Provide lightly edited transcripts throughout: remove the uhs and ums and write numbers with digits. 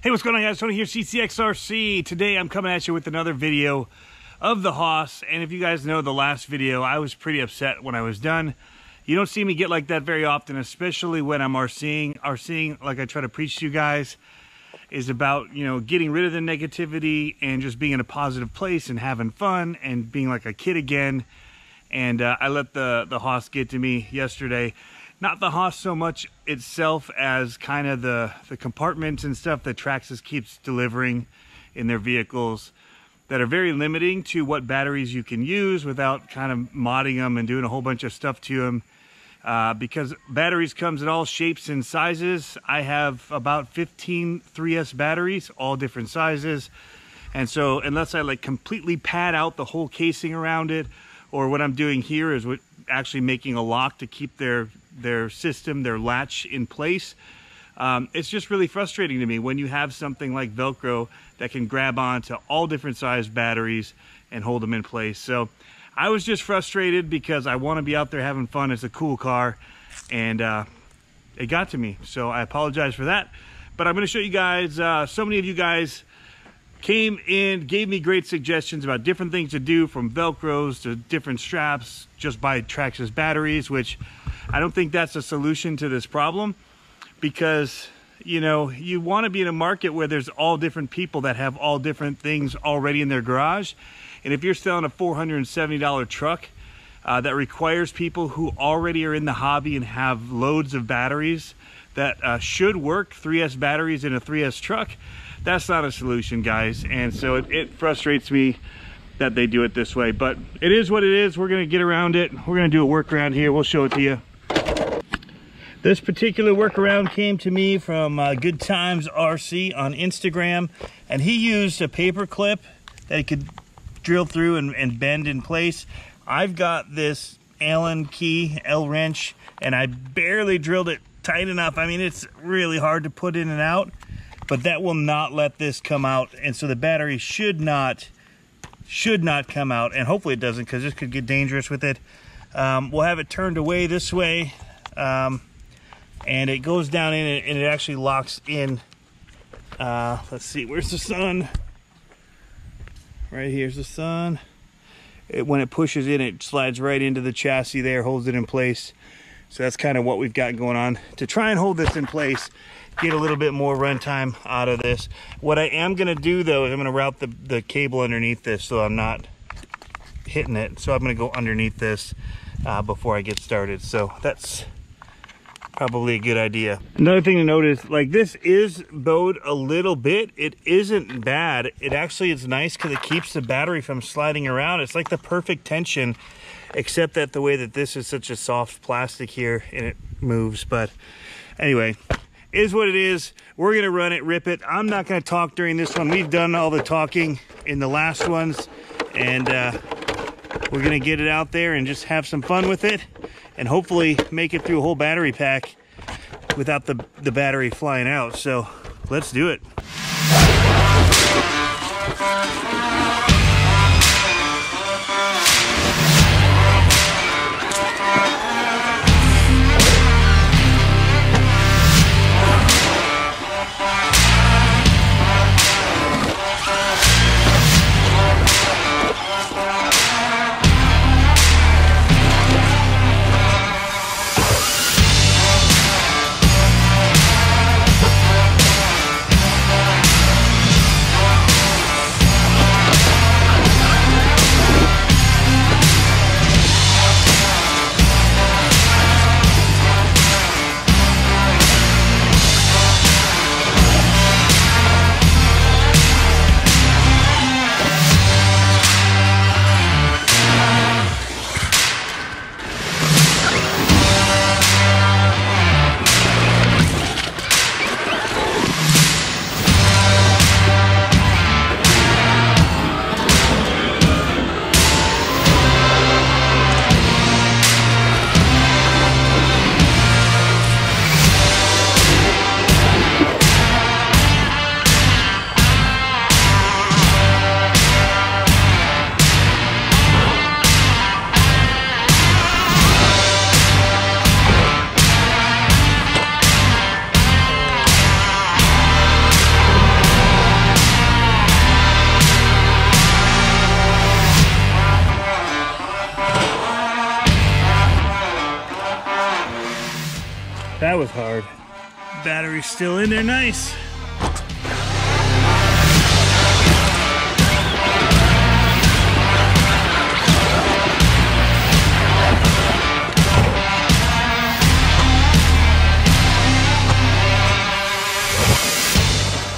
Hey, what's going on, guys? Tony here, CCxRC. Today I'm coming at you with another video of the HOSS. And if you guys know the last video, I was pretty upset when I was done. You don't see me get like that very often, especially when I'm RCing. RCing, like I try to preach to you guys, is about, you know, getting rid of the negativity and just being in a positive place and having fun and being like a kid again. And I let the HOSS get to me yesterday. Not the HOSS so much itself as kind of the compartments and stuff that Traxxas keeps delivering in their vehicles that are very limiting to what batteries you can use without kind of modding them and doing a whole bunch of stuff to them. Because batteries comes in all shapes and sizes. I have about 15 3S batteries, all different sizes. And so unless I like completely pad out the whole casing around it, or what I'm doing here is actually making a lock to keep their system, their latch in place. It's just really frustrating to me when you have something like Velcro that can grab onto all different size batteries and hold them in place. So I was just frustrated because I want to be out there having fun. It's a cool car, and it got to me. So I apologize for that. But I'm going to show you guys, so many of you guys came in, gave me great suggestions about different things to do, from Velcros to different straps, just buy Traxxas batteries, which I don't think that's a solution to this problem, because, you know, you want to be in a market where there's all different people that have all different things already in their garage. And if you're selling a $470 truck that requires people who already are in the hobby and have loads of batteries that should work, 3S batteries in a 3S truck, that's not a solution, guys. And so it frustrates me that they do it this way, but it is what it is. We're gonna get around it. We're gonna do a workaround here. We'll show it to you. This particular workaround came to me from Good Times RC on Instagram, and he used a paper clip that he could drill through and bend in place. I've got this Allen key, L wrench, and I barely drilled it tight enough. I mean, it's really hard to put in and out, but that will not let this come out, and so the battery should not come out, and hopefully it doesn't, because this could get dangerous with it. We'll have it turned away this way, and it goes down in it, and it actually locks in. Let's see, where's the sun? Right here's the sun. When it pushes in, it slides right into the chassis there, holds it in place. So that's kind of what we've got going on to try and hold this in place, get a little bit more runtime out of this. What I am going to do, though, is I'm going to route the cable underneath this so I'm not hitting it. So I'm going to go underneath this before I get started. So that's probably a good idea. Another thing to notice, like, this is bowed a little bit. It isn't bad. It actually is nice because it keeps the battery from sliding around. It's like the perfect tension, except that the way that this is such a soft plastic here and it moves. But anyway, is what it is. We're gonna run it, rip it. I'm not gonna talk during this one. We've done all the talking in the last ones, and we're gonna get it out there and just have some fun with it, and hopefully make it through a whole battery pack without the battery flying out. So let's do it. was hard. Battery's still in there, nice.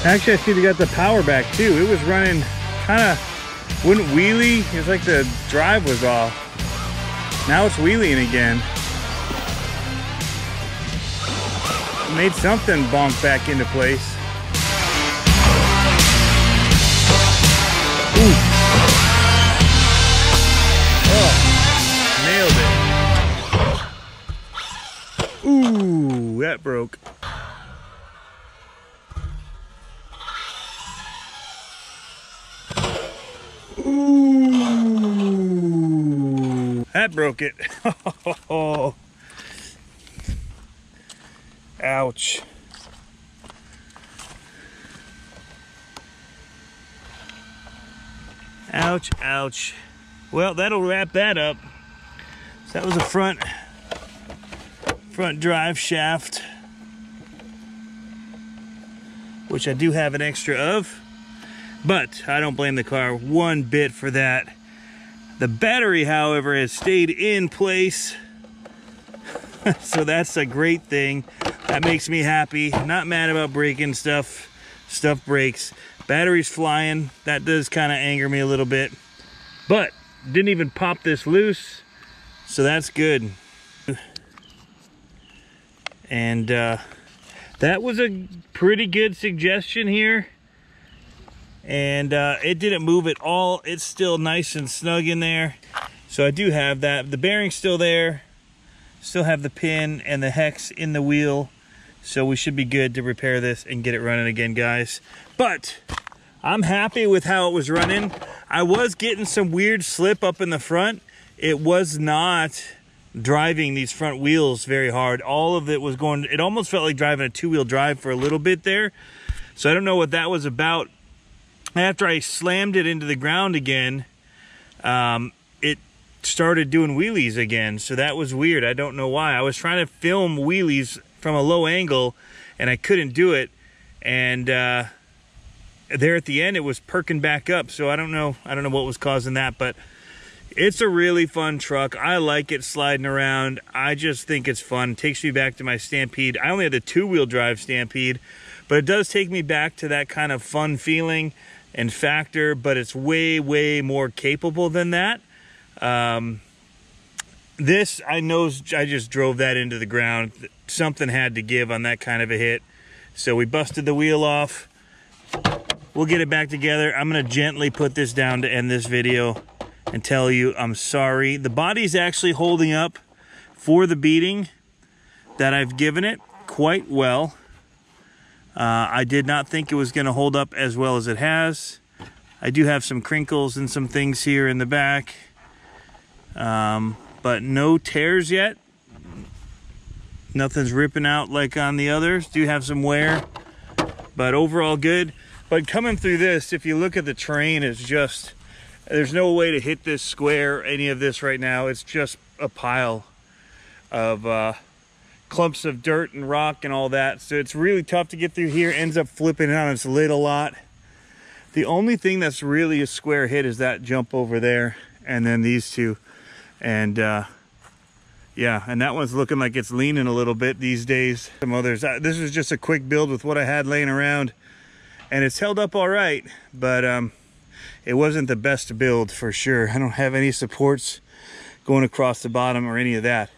Actually, I see they got the power back too. It was running kind of, wouldn't wheelie. It was like the drive was off. Now it's wheeling again. Made something bonk back into place. Ooh. Oh, nailed it. Ooh, that broke. Ooh, that broke it. Oh, ouch. Ouch, ouch. Well, that'll wrap that up. So that was a front drive shaft, which I do have an extra of. But I don't blame the car one bit for that. The battery, however, has stayed in place. So that's a great thing. That makes me happy. Not mad about breaking stuff. Stuff breaks. Battery's flying. That does kind of anger me a little bit. But didn't even pop this loose. So that's good. And that was a pretty good suggestion here. And it didn't move at all. It's still nice and snug in there. So I do have that. The bearing's still there. Still have the pin and the hex in the wheel. So we should be good to repair this and get it running again, guys. But I'm happy with how it was running. I was getting some weird slip up in the front. It was not driving these front wheels very hard. All of it was going, it almost felt like driving a two-wheel drive for a little bit there. So I don't know what that was about. After I slammed it into the ground again, it started doing wheelies again. So that was weird. I don't know why. I was trying to film wheelies from a low angle and I couldn't do it. And there at the end, it was perking back up. So I don't know what was causing that, but it's a really fun truck. I like it sliding around. I just think it's fun. It takes me back to my Stampede. I only had the two-wheel drive Stampede, but it does take me back to that kind of fun feeling and factor, but it's way, way more capable than that. This, I know, I just drove that into the ground. Something had to give on that kind of a hit. So we busted the wheel off. We'll get it back together. I'm gonna gently put this down to end this video and tell you I'm sorry. The body's actually holding up for the beating that I've given it quite well. I did not think it was going to hold up as well as it has. I do have some crinkles and some things here in the back, but no tears yet. Nothing's ripping out like on the others. Do have some wear, but overall good. But coming through this, if you look at the terrain, it's just, there's no way to hit this square, any of this right now. It's just a pile of clumps of dirt and rock and all that. So it's really tough to get through here. Ends up flipping on its lid a lot. The only thing that's really a square hit is that jump over there and then these two. And yeah, and that one's looking like it's leaning a little bit these days. Some others. This was just a quick build with what I had laying around, and it's held up all right, but it wasn't the best build for sure. I don't have any supports going across the bottom or any of that.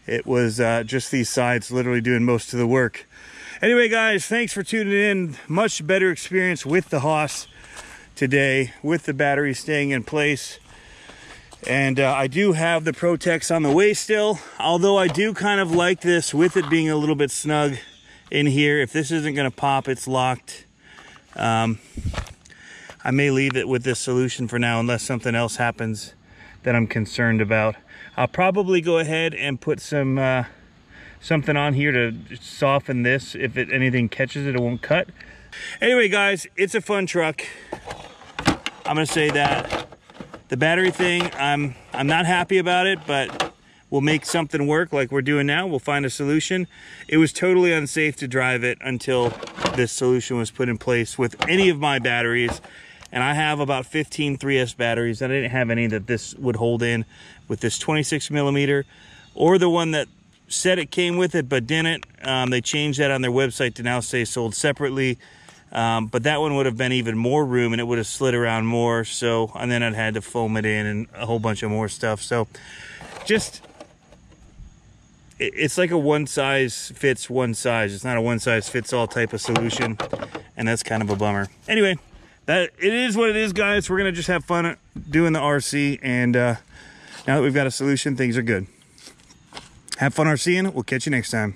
It was just these sides literally doing most of the work. Anyway, guys, thanks for tuning in. Much better experience with the HOSS today, with the battery staying in place. And I do have the Protex on the way still, although I do kind of like this with it being a little bit snug in here. If this isn't going to pop, it's locked. I may leave it with this solution for now unless something else happens that I'm concerned about. I'll probably go ahead and put some something on here to soften this. If anything catches it, it won't cut. Anyway, guys, it's a fun truck. I'm gonna say that. The battery thing, I'm not happy about it, but we'll make something work like we're doing now. We'll find a solution. It was totally unsafe to drive it until this solution was put in place with any of my batteries. And I have about 15 3S batteries. I didn't have any that this would hold in with this 26 millimeter or the one that said it came with it but didn't. They changed that on their website to now say sold separately. But that one would have been even more room and it would have slid around more. So, and then I'd had to foam it in and a whole bunch of more stuff. So just, it's like a one size fits one size. It's not a one size fits all type of solution. And that's kind of a bummer. Anyway, that it is what it is, guys. We're going to just have fun doing the RC. And now that we've got a solution, things are good. Have fun RCing. We'll catch you next time.